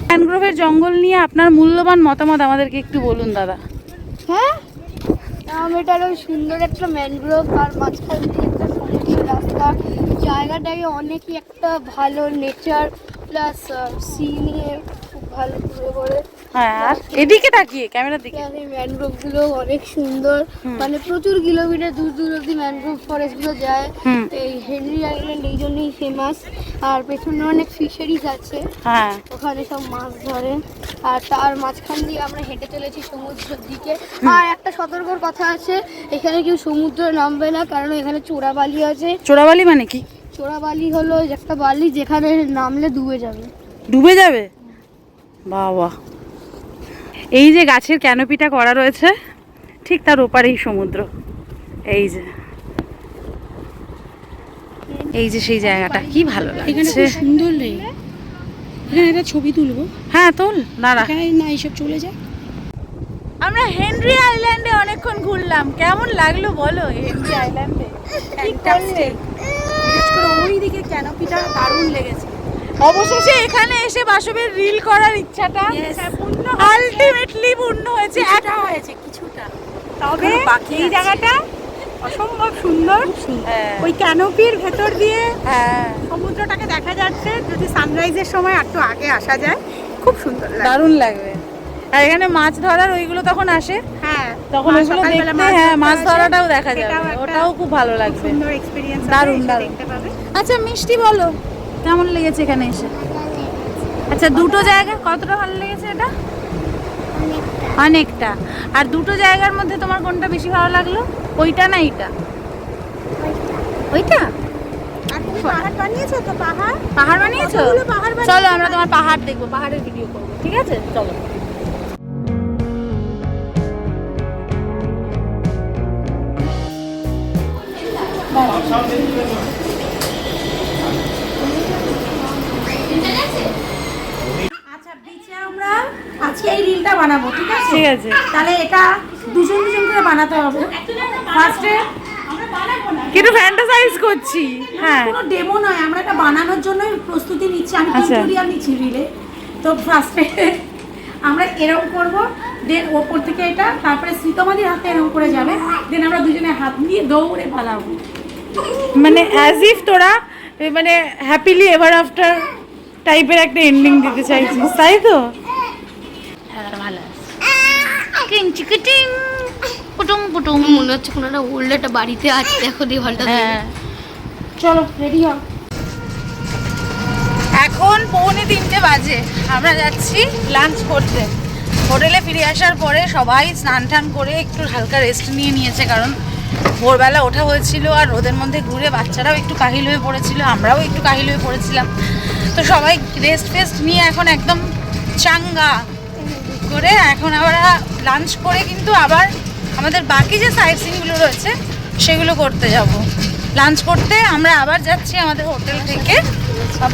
ম্যানগ্রোভের জঙ্গল নিয়ে আপনার মূল্যবান মতামত আমাদেরকে একটু বলুন দাদা। হ্যাঁ, এটা হলো সুন্দর একটা ম্যানগ্রোভ, আর মাঝখান দিয়ে একটা সমুদ্রের রাস্তা। জায়গাটাকে অনেকই একটা ভালো নেচার প্লাস সি নিয়ে খুব ভালো ঘুরে ঘুরে। হ্যাঁ, আর এদিকে তাকিয়ে ক্যামেরার দিকে, এই ম্যানগ্রোভগুলো অনেক সুন্দর, মানে প্রচুর কিলোমিটার দূর দূর অব্দি ম্যানগ্রোভ ফরেস্টগুলো যায়। এই হেনরি আইল্যান্ড এই জন্যই ফেমাস। আর পেছনে অনেক ফিশারিজ আছে, হ্যাঁ, ওখানে সব মাছ ধরে। আর তার মাঝখান দিয়ে আমরা হেঁটে চলেছি সমুদ্রের দিকে। আর একটা সতর্কর কথা আছে, এখানে কেউ সমুদ্রে নামবে না, কারণ এখানে চোরাবালি আছে। চোরাবালি মানে কি? চোরাবালি হলো একটা বালি যেখানে নামলে ডুবে যাবে। ডুবে যাবে? বাবা, এই যে গাছের ক্যানোপিটা করা রয়েছে, ঠিক তার ওপারেই সমুদ্র। এই যে সেই জায়গাটা কি ভালো এখানে লাগছে। খুব সুন্দর লাগে। এখানে একটা ছবি তুলবো। হ্যাঁ, তোল দাঁড়া। এখানে না এইসব চলে যায়। আমরা হেনরি আইল্যান্ডে অনেকক্ষণ ঘুরলাম, কেমন লাগলো বলো হেনরি আইল্যান্ডে? ওই দিকে ক্যানোপিটা দারুণ লেগেছে। অবশেষে এখানে এসে বাসবের রিল করার ইচ্ছাটা আলটিমেটলি পূর্ণ হয়েছে। একটা হয়েছে কিছুটা, তবে এই জায়গাটা অসম্ভব সুন্দর। ওই ক্যানোপির ভেতর দিয়ে সমুদ্রটাকে দেখা যাচ্ছে। যদি সানরাইজের সময় একটু আগে আসা যায়, খুব সুন্দর লাগে, দারুণ লাগবে। আর এখানে মাছ ধরার ওইগুলো তখন আসে, হ্যাঁ, তখন ওইগুলো দেখতে, হ্যাঁ, মাছ ধরাটাও দেখা যাবে, ওটাও খুব ভালো লাগবে। সুন্দর এক্সপেরিয়েন্স, দারুণ দারুণ। দেখতে পাবে। আচ্ছা মিষ্টি বলো, কেমন লেগেছে এখানে এসে? আচ্ছা, দুটো জায়গা কতটা ভালো লেগেছে? এটা অনেকটা। আর দুটো জায়গার মধ্যে তোমার কোনটা বেশি ভালো লাগলো, ওইটা না এইটা? ওইটা? পাহাড় বানিয়েছো তো? পাহাড় বানিয়েছো? কতগুলো পাহাড় বানিয়েছো? চলো আমরা তোমার পাহাড় দেখবো, পাহাড়ের ভিডিও করবো, ঠিক আছে? চলো। আচ্ছা, বিচে আমরা আজকে এই রিলটা বানাবো, ঠিক আছে? ঠিক আছে। তাহলে এটা দুজন দুজন করে বানাতে হবে। ফার্স্টে কিন্তু ফ্যান্টাসাইজ করছি। হ্যাঁ, কোনো ডেমো নয়, আমরা এটা বানানোর জন্য প্রস্তুতি নিচ্ছি, আমি আচ্ছা। টিউটোরিয়াল নিচ্ছি রিলে। তো ফার্স্টে আমরা এরকম করব, দেন ওপর থেকে এটা, তারপরে শ্রীতমাদির হাতে এরকম করে যাবে, দেন আমরা দুজনে হাত নিয়ে দৌড়ে পালাবো। মানে অ্যাজ ইফ তোরা মানে হ্যাপিলি এভার আফটার টাইপের একটা এন্ডিং দিতে চাইছিস, তাই তো? ভালো পুটুম পুটুম মনে হচ্ছে কোনো একটা ওল্ড একটা বাড়িতে আছে, দেখো দেওয়ালটা। হ্যাঁ, চলো রেডি হও। এখন 2:45 বাজে, আমরা যাচ্ছি লাঞ্চ করতে। হোটেলে ফিরে আসার পরে সবাই স্নান টান করে একটু হালকা রেস্ট নিয়েছে, কারণ ভোরবেলা ওঠা হয়েছিল আর রোদের মধ্যে ঘুরে বাচ্চারাও একটু কাহিল হয়ে পড়েছিল, আমরাও একটু কাহিল হয়ে পড়েছিলাম। তো সবাই রেস্ট ফেস্ট নিয়ে এখন একদম চাঙ্গা করে এখন আমরা লাঞ্চ করে কিন্তু আবার আমাদের বাকি যে সাইট সিনগুলো রয়েছে সেগুলো করতে যাব। লাঞ্চ করতে আমরা আবার যাচ্ছি আমাদের হোটেল থেকে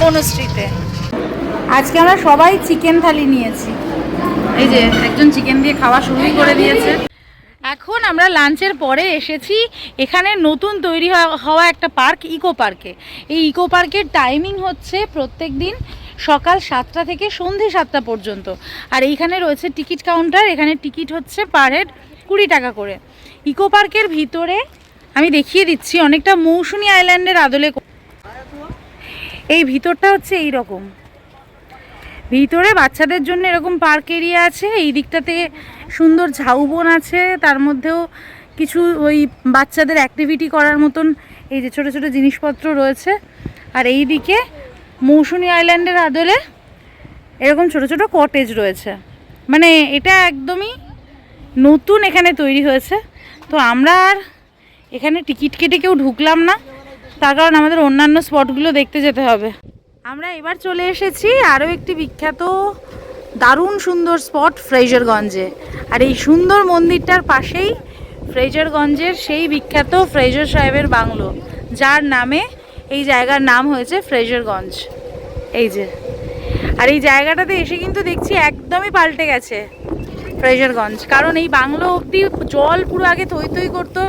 বনশ্রীতে। আজকে আমরা সবাই চিকেন থালি নিয়েছি, এই যে একজন চিকেন দিয়ে খাওয়া শুরুই করে দিয়েছে। এখন আমরা লাঞ্চের পরে এসেছি এখানে নতুন তৈরি হওয়া একটা পার্ক, ইকো পার্কে। এই ইকো পার্কের টাইমিং হচ্ছে প্রত্যেক দিন সকাল 7টা থেকে সন্ধে 7টা পর্যন্ত। আর এইখানে রয়েছে টিকিট কাউন্টার, এখানে টিকিট হচ্ছে পার হেড 20 টাকা করে। ইকো পার্কের ভিতরে আমি দেখিয়ে দিচ্ছি, অনেকটা মৌসুমী আইল্যান্ডের আদলে। এই ভিতরটা হচ্ছে এই রকম, ভিতরে বাচ্চাদের জন্য এরকম পার্ক এরিয়া আছে, এই দিকটাতে সুন্দর ঝাউবন আছে, তার মধ্যেও কিছু ওই বাচ্চাদের অ্যাক্টিভিটি করার মতন এই যে ছোট ছোট জিনিসপত্র রয়েছে। আর এই দিকে মৌসুমী আইল্যান্ডের আদলে এরকম ছোট ছোট কটেজ রয়েছে। মানে এটা একদমই নতুন এখানে তৈরি হয়েছে। তো আমরা আর এখানে টিকিট কেটে কেউ ঢুকলাম না, তার কারণ আমাদের অন্যান্য স্পটগুলো দেখতে যেতে হবে। আমরা এবার চলে এসেছি আরও একটি বিখ্যাত দারুণ সুন্দর স্পট ফ্রেজারগঞ্জে। আর এই সুন্দর মন্দিরটার পাশেই ফ্রেজারগঞ্জের সেই বিখ্যাত ফ্রেজার সাহেবের বাংলো, যার নামে এই জায়গার নাম হয়েছে ফ্রেজারগঞ্জ। এই যে, আর এই জায়গাটাতে এসে কিন্তু দেখছি একদমই পাল্টে গেছে ফ্রেজারগঞ্জ, কারণ এই বাংলো অবধি জল পুরো আগে থই থই করতো,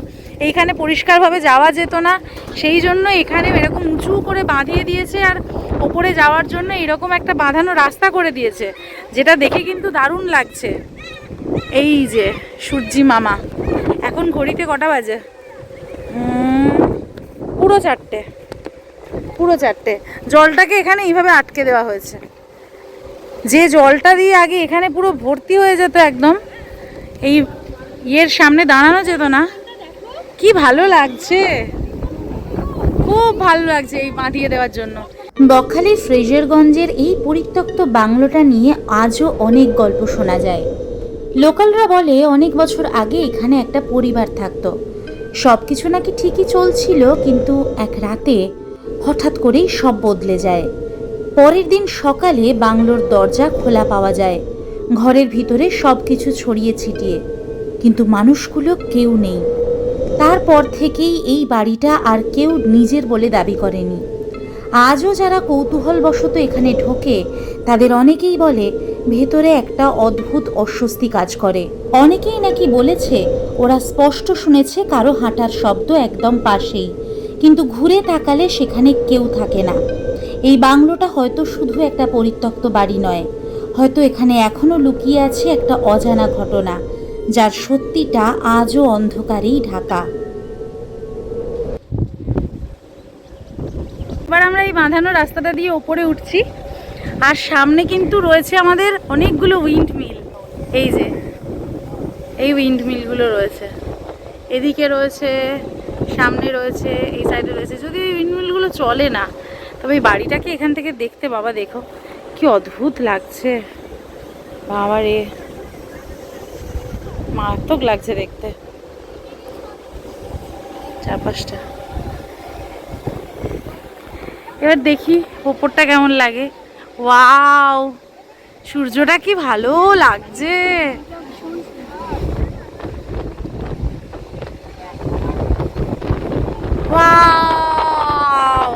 এইখানে পরিষ্কারভাবে যাওয়া যেত না, সেই জন্য এখানে এরকম উঁচু করে বাঁধিয়ে দিয়েছে। আর ওপরে যাওয়ার জন্য এরকম একটা বাঁধানো রাস্তা করে দিয়েছে, যেটা দেখে কিন্তু দারুণ লাগছে। এই যে সূর্যি মামা, এখন ঘড়িতে কটা বাজে? পুরো 4টে, পুরো 4টে। জলটাকে এখানে এইভাবে আটকে দেওয়া হয়েছে, যে জলটা দিয়ে আগে এখানে পুরো ভর্তি হয়ে যেত, একদম এই ইয়ের সামনে দাঁড়ানো যেত না। কি ভালো লাগছে, খুব ভালো লাগছে এই বাঁধিয়ে দেওয়ার জন্য। বকখালির ফ্রেজারগঞ্জের এই পরিত্যক্ত বাংলোটা নিয়ে আজও অনেক গল্প শোনা যায়। লোকালরা বলে অনেক বছর আগে এখানে একটা পরিবার থাকতো, সব কিছু নাকি ঠিকই চলছিল, কিন্তু এক রাতে হঠাৎ করেই সব বদলে যায়। পরের দিন সকালে বাংলোর দরজা খোলা পাওয়া যায়, ঘরের ভিতরে সব কিছু ছড়িয়ে ছিটিয়ে, কিন্তু মানুষগুলো কেউ নেই। তারপর থেকেই এই বাড়িটা আর কেউ নিজের বলে দাবি করেনি। আজও যারা কৌতূহলবশত এখানে ঢোকে তাদের অনেকেই বলে ভেতরে একটা অদ্ভুত অস্বস্তি কাজ করে। অনেকেই নাকি বলেছে ওরা স্পষ্ট শুনেছে কারো হাঁটার শব্দ একদম পাশেই, কিন্তু ঘুরে তাকালে সেখানে কেউ থাকে না। এই বাংলোটা হয়তো শুধু একটা পরিত্যক্ত বাড়ি নয়, হয়তো এখানে এখনো লুকিয়ে আছে একটা অজানা ঘটনা, যার সত্যিটা আজও অন্ধকারেই ঢাকা। এবার আমরা এই বাঁধানো রাস্তাটা দিয়ে ওপরে উঠছি, আর সামনে কিন্তু রয়েছে আমাদের অনেকগুলো উইন্ড মিল। এই যে এই উইন্ড মিলগুলো রয়েছে, এদিকে রয়েছে, সামনে রয়েছে, এই সাইডে রয়েছে। যদি এই উইন্ড মিলগুলো চলে না, তবে এই বাড়িটাকে এখান থেকে দেখতে, বাবা দেখো কি অদ্ভুত লাগছে, বাবা রে, মারাত্মক লাগছে দেখতে চারপাশটা। এবার দেখি ওপরটা কেমন লাগে। ওয়াও, সূর্যটা কি ভালো লাগছে। ওয়াও,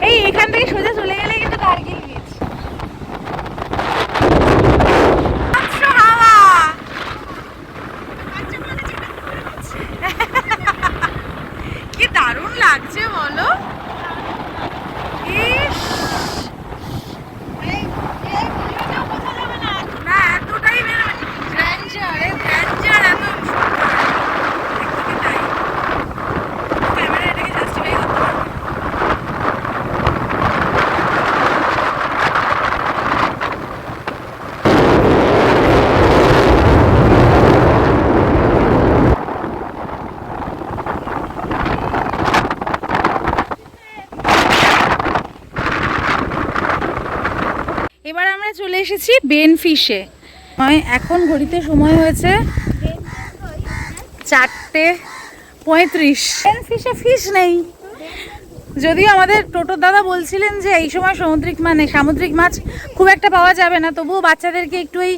এই এখান থেকে সোজা চলে গেলে কিন্তু কার্গিল বিচ। হাওয়া, কি দারুণ লাগছে বলো। ইস, না এতটাই গ্র্যান্ডার, গ্র্যান্ডার এত সুন্দর, একদমই তাই। ক্যামেরা এটাকে জাস্টিফাই করতে পারবো। এবার আমরা চলে এসেছি বেনফিশে। এখন ঘড়িতে সময় হয়েছে 4:35। বেনফিশে ফিশ নেই, যদিও আমাদের টোটোর দাদা বলছিলেন যে এই সময় সামুদ্রিক মাছ খুব একটা পাওয়া যাবে না, তবুও বাচ্চাদেরকে একটু এই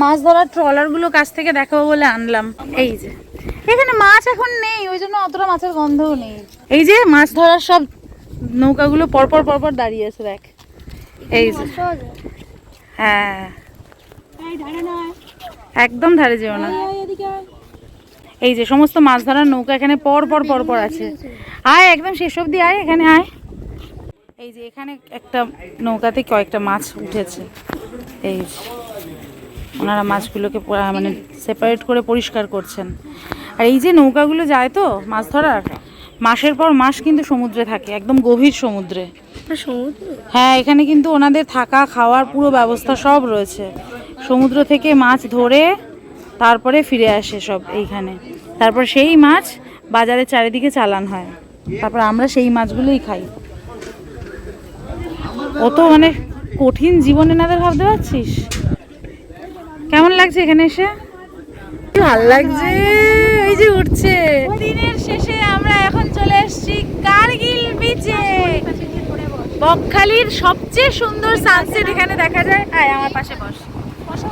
মাছ ধরার ট্রলারগুলো কাছ থেকে দেখাবো বলে আনলাম। এই যে এখানে মাছ এখন নেই, ওই জন্য অতটা মাছের গন্ধও নেই। এই যে মাছ ধরার সব নৌকাগুলো পরপর পরপর দাঁড়িয়ে আছে, দেখ। এই যে, হ্যাঁ একদম ধারে যেও না। এই যে সমস্ত মাছ ধরার নৌকা এখানে পরপর পরপর আছে। আয় একদম শেষ অবধি আয়, এখানে আয়। এই যে এখানে একটা নৌকাতে কয়েকটা মাছ উঠেছে। এই যে ওনারা মাছগুলোকে মানে সেপারেট করে পরিষ্কার করছেন। আর এই যে নৌকাগুলো যায় তো মাছ ধরার, মাসের পর মাস কিন্তু সমুদ্রে থাকে, একদম গভীর সমুদ্রে। হ্যাঁ, এখানে কিন্তু ওনাদের থাকা খাওয়ার পুরো ব্যবস্থা সব রয়েছে। সমুদ্র থেকে মাছ ধরে তারপরে ফিরে আসে সব এইখানে, তারপর সেই মাছ বাজারে চারিদিকে চালান হয়, তারপর আমরা সেই মাছগুলোই খাই। অত মানে কঠিন জীবন এনাদের, ভাবতে পারছিস? কেমন লাগছে এখানে এসে? ভালো লাগছে। এই যে উঠছে। দিনের শেষে আমরা এখন চলে এসেছি কার্গিল বিচে। বকখালির সবচেয়ে সুন্দর সানসেট এখানে দেখা যায়। আয় আমার পাশে বস।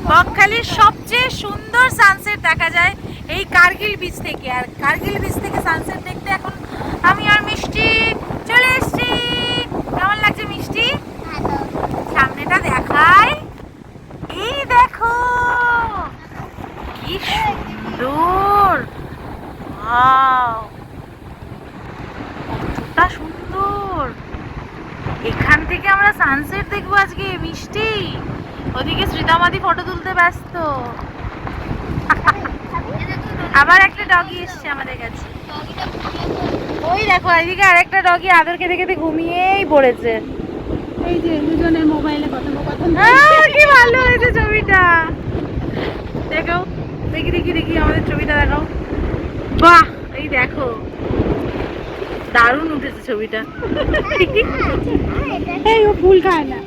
বকখালির সবচেয়ে সুন্দর সানসেট দেখা যায় এই কার্গিল বিচ থেকে। আর কার্গিল বিচ থেকে সানসেট দেখতে এখন আমি আর মিষ্টি চলে এসেছি। কেমন লাগছে মিষ্টি? সামনেটা দেখাই। এই দেখো কি সুন্দর, ওয়াও কতটা সুন্দর। এখান থেকে আমরা সানসেট দেখবো আজকে মিষ্টি। ওদিকে শ্রীদামাদি ফটো তুলতে ব্যস্ত। আবার একটা ডগি এসছে আমাদের কাছে। ওই দেখো এদিকে আরেকটা ডগি আদর খেতে খেতে ঘুমিয়েই পড়েছে। এই যে দুজনের মোবাইলে কথোপকথন। কি ভালো হয়েছে ছবিটা, দেখো। দেখি দেখি দেখি আমাদের ছবিটা দেখাও। বাহ, এই দেখো দারুণ উঠেছে ছবিটা। এই ও ফুল খায় না।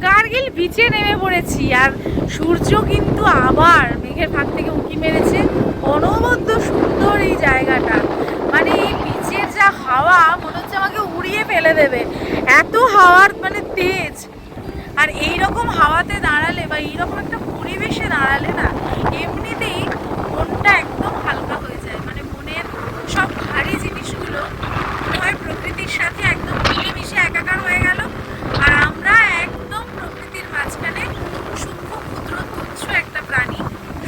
কার্গিল বিচে নেমে পড়েছি, আর সূর্য কিন্তু আবার মেঘের ফাঁক থেকে উঁকি মেরেছে। অনবদ্য সুন্দর এই জায়গাটা, মানে এই বিচের যা হাওয়া মনে হচ্ছে আমাকে উড়িয়ে ফেলে দেবে, এত হাওয়ার মানে তেজ। আর এইরকম হাওয়াতে দাঁড়ালে বা এইরকম একটা পরিবেশে দাঁড়ালে না, এমনিতেই মনটা একদম হালকা হয়ে যায়। মানে মনের সব ভারী জিনিসগুলো মনে হয় প্রকৃতির সাথে একদম মিলেমিশে একাকার হয়ে গেল। আর আমরা একদম প্রকৃতির মাঝখানে সূক্ষ্ম ক্ষুদ্র তুচ্ছ একটা প্রাণী,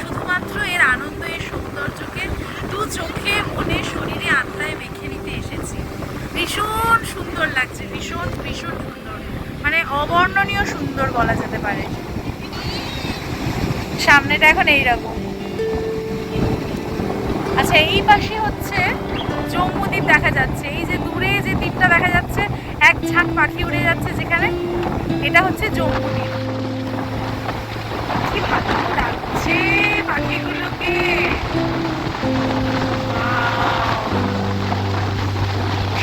শুধুমাত্র এর আনন্দ, এর সৌন্দর্যকে দু চোখে মনে শরীরে আত্মায় মেখে নিতে এসেছি। ভীষণ সুন্দর লাগছে, ভীষণ ভীষণ সুন্দর, মানে অবর্ণনীয় সুন্দর বলা যেতে পারে। সামনেটা এখন এইরকম। আচ্ছা, এই পাশে হচ্ছে জম্মু দ্বীপ দেখা যাচ্ছে। এই যে দূরে যে দ্বীপটা দেখা যাচ্ছে, এক ঝাঁক পাখি উড়ে যাচ্ছে যেখানে, এটা হচ্ছে জম্মু দ্বীপ। কি ভালো লাগছে পাখিগুলোকে।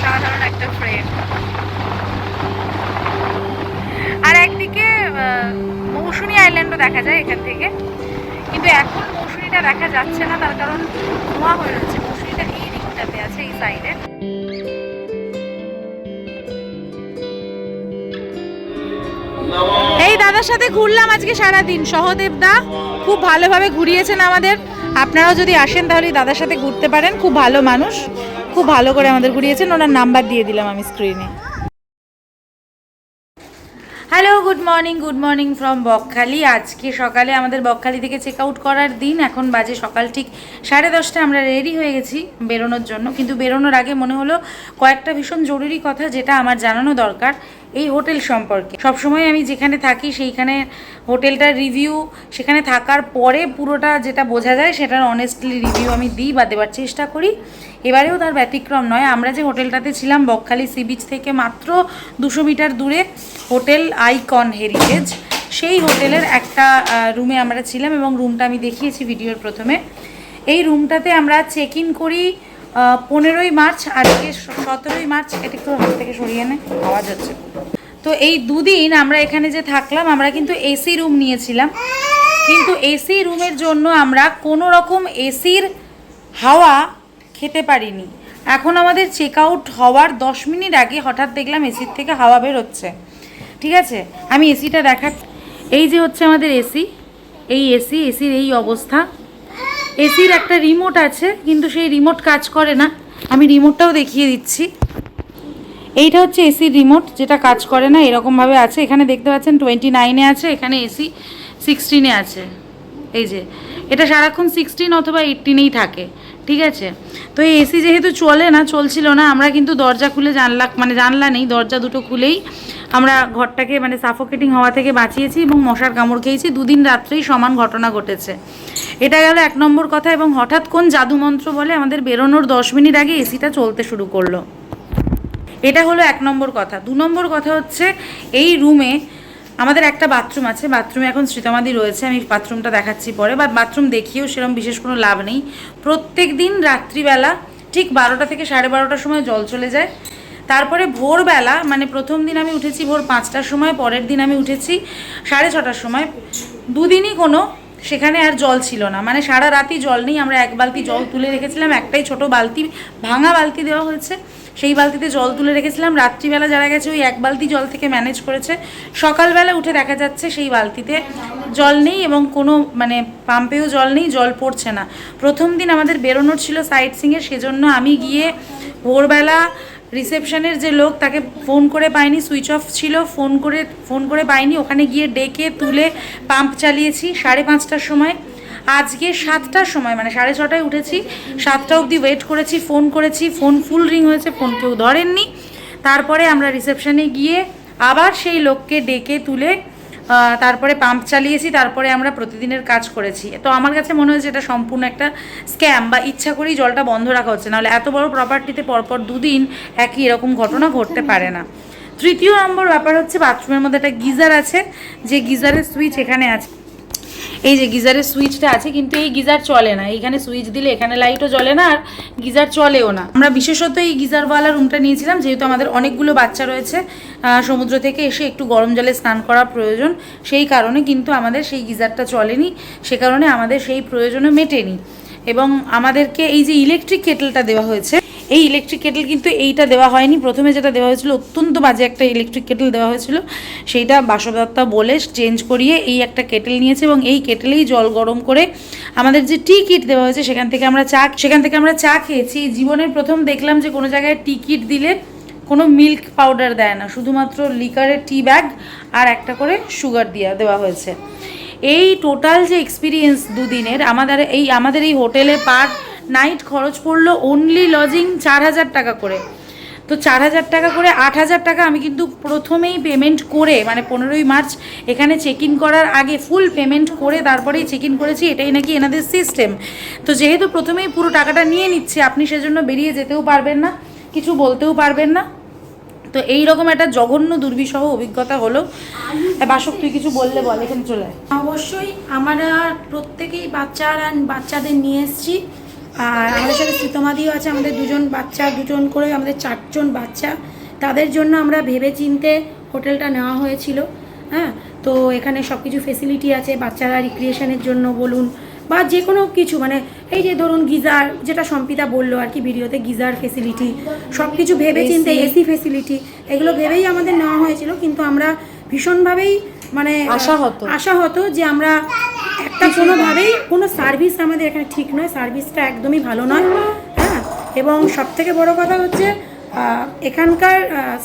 সাধারণ একটা ফ্রেম। মৌসুমী আইল্যান্ডও দেখা যায় এখান থেকে, কিন্তু এখন মৌসুমীটা দেখা যাচ্ছে না, তার কারণ ধোঁয়া হয়ে রয়েছে। মৌসুমীটা এই দিকটাতে আছে, এই সাইডে। এই দাদার সাথে ঘুরলাম আজকে সারাদিন। সহদেব দা খুব ভালোভাবে ঘুরিয়েছেন আমাদের। আপনারাও যদি আসেন তাহলে দাদার সাথে ঘুরতে পারেন, খুব ভালো মানুষ, খুব ভালো করে আমাদের ঘুরিয়েছেন। ওনার নাম্বার দিয়ে দিলাম আমি স্ক্রিনে। Hello, good morning from Bakkhali. আজকে সকালে আমাদের বকখালি থেকে চেক আউট করার দিন। এখন বাজে সকাল ঠিক 10:30। আমরা রেডি হয়ে গেছি বেরোনোর জন্য, কিন্তু বেরোনোর আগে মনে হলো কয়েকটা ভীষণ জরুরি কথা যেটা আমার জানানো দরকার এই হোটেল সম্পর্কে। সবসময় আমি যেখানে থাকি সেইখানে হোটেলটার রিভিউ, সেখানে থাকার পরে পুরোটা যেটা বোঝা যায় সেটার অনেস্টলি রিভিউ আমি দিই বা দেওয়ার চেষ্টা করি। এবারেও তার ব্যতিক্রম নয়। আমরা যে হোটেলটাতে ছিলাম বকখালি সি বিচ থেকে মাত্র 200 মিটার দূরে হোটেল আইকন হেরিটেজ, সেই হোটেলের একটা রুমে আমরা ছিলাম এবং রুমটা আমি দেখিয়েছি ভিডিওর প্রথমে। এই রুমটাতে আমরা চেক ইন করি 15ই মার্চ, আজকে 17ই মার্চ। এটা একটু হাত থেকে সরিয়ে নে, আওয়াজ হচ্ছে। তো এই দুদিন আমরা এখানে যে থাকলাম, আমরা কিন্তু এসি রুম নিয়েছিলাম, কিন্তু এসি রুমের জন্য আমরা কোনো রকম এসির হাওয়া খেতে পারিনি। এখন আমাদের চেক আউট হওয়ার 10 মিনিট আগে হঠাৎ দেখলাম এসির থেকে হাওয়া বের হচ্ছে। ঠিক আছে, আমি এসিটা এই যে হচ্ছে আমাদের এসি, এই এসির এই অবস্থা। এসির একটা রিমোট আছে, কিন্তু সেই রিমোট কাজ করে না। আমি রিমোটটাও দেখিয়ে দিচ্ছি। এইটা হচ্ছে এসির রিমোট, যেটা কাজ করে না, এরকমভাবে আছে। এখানে দেখতে পাচ্ছেন 29-এ আছে, এখানে এসি 16-এ আছে। এই যে এটা সারাক্ষণ 16 অথবা 18-এই থাকে। ঠিক আছে, তো এই এসি যেহেতু চলছিল না, আমরা কিন্তু দরজা খুলে জানলা নেই, দরজা দুটো খুলেই আমরা ঘরটাকে সাফোকেটিং হওয়া থেকে বাঁচিয়েছি এবং মশার কামড় খেয়েছি। 2 দিন রাত্রেই সমান ঘটনা ঘটেছে। এটা গেল 1 নম্বর কথা। এবং হঠাৎ কোন জাদুমন্ত্র বলে আমাদের বেরোনোর 10 মিনিট আগে এসিটা চলতে শুরু করলো। এটা হলো 1 নম্বর কথা। 2 নম্বর কথা হচ্ছে এই রুমে আমাদের একটা বাথরুম আছে। বাথরুমে এখন শ্রীতমাদি রয়েছে, আমি বাথরুমটা দেখাচ্ছি পরে। বা বাথরুম দেখিয়েও সেরকম বিশেষ কোনো লাভ নেই। প্রত্যেক দিন রাত্রিবেলা ঠিক 12টা থেকে 12:30টার সময় জল চলে যায়। তারপরে ভোরবেলা, প্রথম দিন আমি উঠেছি ভোর 5টার সময়, পরের দিন আমি উঠেছি 6:30টার সময়। 2 দিনই কোনো সেখানে আর জল ছিল না, সারা রাতই জল নেই। আমরা 1 বালতি জল তুলে রেখেছিলাম, একটাই ছোট বালতি, ভাঙা বালতি দেওয়া হয়েছে, সেই বালতিতে জল তুলে রেখেছিলাম। রাত্রিবেলা যারা গেছে ওই 1 বালতি জল থেকে ম্যানেজ করেছে। সকালবেলা উঠে দেখা যাচ্ছে সেই বালতিতে জল নেই এবং কোনো পাম্পেও জল নেই, জল পড়ছে না। প্রথম দিন আমাদের বেরোনোর ছিল সাইট সিংয়ের, সেজন্য আমি গিয়ে ভোরবেলা রিসেপশনের যে লোক, তাকে ফোন করে পাইনি, সুইচ অফ ছিল, ফোন করে পাইনি। ওখানে গিয়ে ডেকে তুলে পাম্প চালিয়েছি 5:30টার সময়। আজকে 7টার সময় 6:30টায় উঠেছি, 7টা অবধি ওয়েট করেছি, ফোন করেছি, ফোন ফুল রিং হয়েছে, ফোন কেউ ধরেননি। তারপরে আমরা রিসেপশনে গিয়ে আবার সেই লোককে ডেকে তুলে তারপরে পাম্প চালিয়েছি। তারপরে আমরা প্রতিদিনের কাজ করেছি। তো আমার কাছে মনে হয়েছে এটা সম্পূর্ণ একটা স্ক্যাম, বা ইচ্ছা করেই জলটা বন্ধ রাখা হচ্ছে। নাহলে এত বড় প্রপার্টিতে পরপর 2 দিন একই এরকম ঘটনা ঘটতে পারে না। 3য় নম্বর ব্যাপার হচ্ছে বাথরুমের মধ্যে একটা গিজার আছে, যে গিজারের সুইচ এখানে আছে। এই যে গিজারের সুইচটা আছে, কিন্তু এই গিজার চলে না। এইখানে সুইচ দিলে এখানে লাইটও জ্বলে না, আর গিজার চলেও না। আমরা বিশেষত এই গিজারওয়ালা রুমটা নিয়েছিলাম যেহেতু আমাদের অনেকগুলো বাচ্চা রয়েছে, সমুদ্র থেকে এসে একটু গরম জলে স্নান করা প্রয়োজন, সেই কারণে। কিন্তু আমাদের সেই গিজারটা চলেনি, সে কারণে আমাদের সেই প্রয়োজনও মেটেনি। এবং আমাদেরকে এই যে ইলেকট্রিক কেটেলটা দেওয়া হয়েছে, এই ইলেকট্রিক কেটেল কিন্তু এইটা দেওয়া হয়নি। প্রথমে যেটা দেওয়া হয়েছিল অত্যন্ত বাজে একটা ইলেকট্রিক কেটেল দেওয়া হয়েছিল, সেইটা বাসবদত্তা বলে চেঞ্জ করিয়ে এই একটা কেটেল নিয়েছে এবং এই কেটেলেই জল গরম করে আমাদের যে টি কিট দেওয়া হয়েছে সেখান থেকে আমরা চা খেয়েছি। জীবনের প্রথম দেখলাম যে কোনো জায়গায় টি কিট দিলে কোনো মিল্ক পাউডার দেয় না, শুধুমাত্র লিকারের টি ব্যাগ আর একটা করে সুগার দেওয়া হয়েছে। এই টোটাল যে এক্সপিরিয়েন্স 2 দিনের, আমাদের এই হোটেলে পার নাইট খরচ পড়লো অনলি লজিং 4,000 টাকা করে। তো 4,000 টাকা করে 8,000 টাকা আমি কিন্তু প্রথমেই পেমেন্ট করে 15ই মার্চ এখানে চেক ইন করার আগে ফুল পেমেন্ট করে তারপরেই চেক ইন করেছি। এটাই নাকি এনাদের সিস্টেম। তো যেহেতু প্রথমেই পুরো টাকাটা নিয়ে নিচ্ছে, আপনি সেজন্য বেরিয়ে যেতেও পারবেন না, কিছু বলতেও পারবেন না। তো এইরকম একটা জঘন্য দুর্বিষহ অভিজ্ঞতা হলো। বাসক, তুই কিছু বললে বল, এখানে চলে। অবশ্যই আমরা প্রত্যেকেই বাচ্চাদের নিয়ে এসেছি, আর আমাদের সাথে শ্রীতমাদিও আছে। আমাদের 2জন বাচ্চা, 2জন করে আমাদের 4জন বাচ্চা। তাদের জন্য আমরা ভেবে চিনতে হোটেলটা নেওয়া হয়েছিল। হ্যাঁ, তো এখানে সব কিছু ফেসিলিটি আছে বাচ্চারা রিক্রিয়েশনের জন্য বলুন বা যে কোনো কিছু, মানে এই যে ধরুন গিজার, যেটা সম্পিতা বললো আর কি ভিডিওতে, গিজার ফেসিলিটি সব কিছু ভেবে চিন্তে, এসি ফেসিলিটি এগুলো ভেবেই আমাদের নেওয়া হয়েছিল। কিন্তু আমরা ভীষণভাবেই মানে আশাহত যে আমরা একটা কোনোভাবেই কোনো সার্ভিস আমাদের এখানে ঠিক নয়, সার্ভিসটা একদমই ভালো নয়। হ্যাঁ, এবং সবথেকে বড় কথা হচ্ছে এখানকার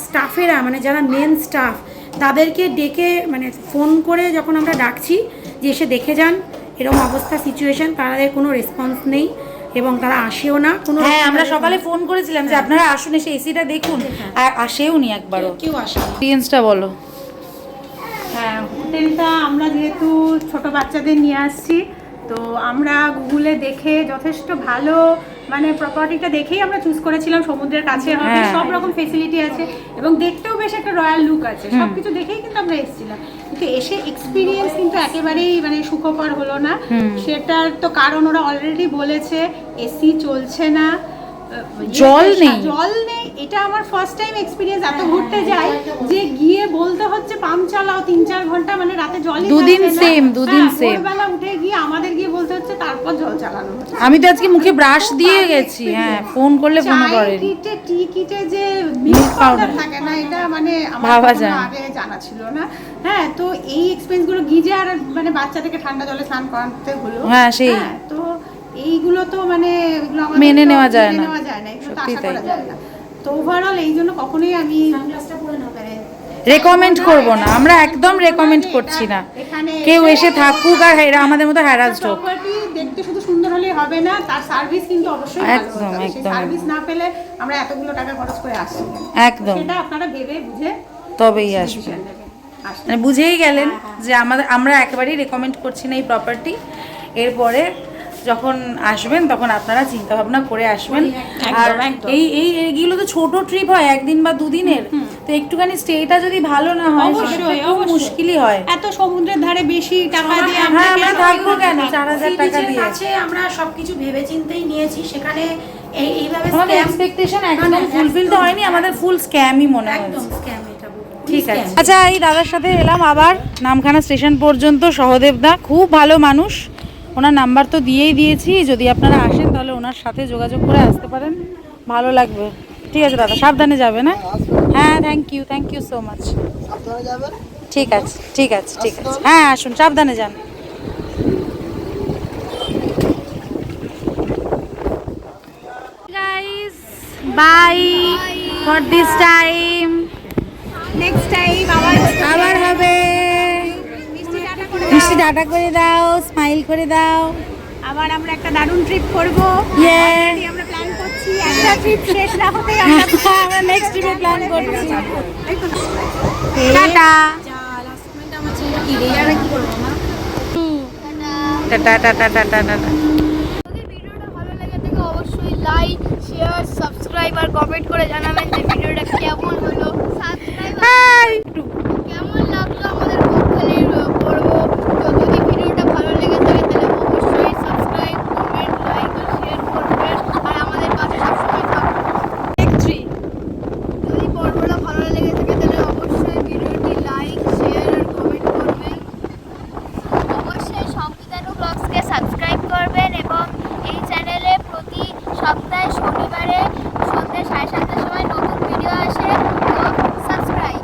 স্টাফেরা, মানে যারা মেন স্টাফ, তাদেরকে ডেকে মানে ফোন করে যখন আমরা ডাকছি যে এসে দেখে যান এরকম অবস্থা সিচুয়েশন, তাদের কোনো রেসপন্স নেই এবং তারা আসেও না কোনো। হ্যাঁ, আমরা সকালে ফোন করেছিলাম যে আপনারা আসুন, এসে এসিটা দেখুন, আর আসেও নি একবারও, কেউ আসে। এক্সপিরিয়েন্সটা বলো। হ্যাঁ, হোটেলটা আমরা যেহেতু ছোট বাচ্চাদের নিয়ে আসছি, তো আমরা গুগলে দেখে যথেষ্ট ভালো মানে প্রপার্টিটা দেখেই আমরা চুজ করেছিলাম। সমুদ্রের কাছে হবে, সব রকম ফেসিলিটি আছে এবং দেখতেও বেশ একটা রয়্যাল লুক আছে, সব কিছু দেখেই কিন্তু আমরা এসেছিলাম। কিন্তু এসে এক্সপিরিয়েন্স কিন্তু একেবারেই মানে সুখকর হলো না। সেটার তো কারণ ওরা অলরেডি বলেছে, এসি চলছে না, জল নেই। এটা আমার ফার্স্ট টাইম এক্সপিরিয়েন্স। এত ঘুরতে যাই যে গিয়ে বলতে হচ্ছে পাম্প চালাও 3-4 ঘন্টা, মানে রাতে জলই দুদিন সেম ভোরবেলা উঠে গিয়ে আমাদের গিয়ে বলতে হচ্ছে তারপর জল চালানো হচ্ছে। আমি তো আজকে মুখে ব্রাশ দিয়ে গেছি। হ্যাঁ, ফোন করলে ফোন করে। টি কিটে যে মিল্ক পাউডার থাকে না, এটা মানে আমার আগে জানা ছিল না। হ্যাঁ, তো এই এক্সপেরিয়েন্স গুলো গিজার মানে বাচ্চাদেরকে ঠান্ডা জলে স্নান করাতে হলো। হ্যাঁ, সেই তো এইগুলো তো মানে মেনে নেওয়া যায় না, এগুলো তো আশা করা যায় না। তো ওভারঅল এই জন্য কখনোই আমি রেকমেন্ড করব না, আমরা একদম রেকমেন্ড করছি না কেউ এসে থাকুক আর এরা আমাদের মতো হ্যারাসড হোক। প্রপার্টি দেখতে শুধু সুন্দর হলেই হবে না, তার সার্ভিস কিন্তু অবশ্যই ভালো হতে হবে। সেই সার্ভিস না পেলে আমরা এতগুলো টাকা খরচ করে আসছি, একদম সেটা আপনারা ভেবে বুঝে তবেই আসবেন। মানে বুঝেই গেলেন যে আমরা একেবারেই রেকমেন্ড করছি না এই প্রপার্টি। এরপরে যখন আসবেন তখন আপনারা চিন্তা ভাবনা করে আসবেন। আর এইগুলো তো ছোট ট্রিপ হয়, একদিন বা দুদিনের, তো একটুখানি স্টেটা যদি ভালো না হয় অবশ্যই মুশকিলই হয়। এত সমুদ্রের ধারে বেশি টাকা দিয়ে আমরা থাকবো কেন 4000 টাকা দিয়ে? আমরা সবকিছু ভেবে চিন্তেই নিয়েছি, সেখানে এইভাবে আমাদের এক্সপেকটেশন একদম ফুলফিল তো হয়নি, আমাদের ফুল স্ক্যামই মনে হয়। ঠিক আছে, আচ্ছা এই দাদার সাথে এলাম আবার নামখানা স্টেশন পর্যন্ত। সহদেবদা খুব ভালো মানুষ, ওনার নাম্বার তো দিয়েই দিয়েছি, যদি আপনারা আসেন তাহলে ওনার সাথে যোগাযোগ করে আসতে পারেন, ভালো লাগবে। ঠিক আছে দাদা, সাবধানে যাবে না? হ্যাঁ, থ্যাংক ইউ সো মাচ। ঠিক আছে। হ্যাঁ, আসুন, সাবধানে যান। Guys, bye for this time. Next time আবার হবে। মিষ্টি টাটা করে দাও, স্মাইল করে দাও। আবার আমরা একটা দারুণ ট্রিপ করব। আমরা প্ল্যান করছি, একটা ট্রিপ শেষ না হতেই আমরা নেক্সট ট্রিপে প্ল্যান করছি। Tata tata. যদি ভিডিওটা ভালো লাগে থাকে অবশ্যই লাইক, শেয়ার, সাবস্ক্রাইব আর কমেন্ট করে জানাবেন যে ভিডিওটা কেমন হলো। সাবস্ক্রাইব কেমন লাগলো আমাদের কোনখানে করবো। তো যদি ভিডিওটা ভালো লেগে থাকে তাহলে অবশ্যই সাবস্ক্রাইব, কমেন্ট, লাইক আর শেয়ার করবেন আর আমাদের পাশে সবসময় থাকবেন। যদি পর্বটা ভালো লেগে থাকে তাহলে অবশ্যই ভিডিওটি লাইক, শেয়ার আর কমেন্ট করবেন। অবশ্যই সম্পিতানু ব্লগসকে সাবস্ক্রাইব করবেন এবং এই চ্যানেলে প্রতি সপ্তাহে শনিবারে সন্ধ্যে 7:30টার সময় নতুন ভিডিও আসে। তো সাবস্ক্রাইব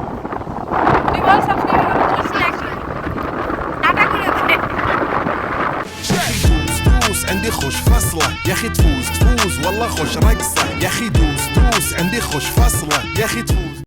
عندي خوش فصلة يا اخي تفوز والله خوش رقصة يا اخي دوس عندي خوش فصلة يا اخي تفوز.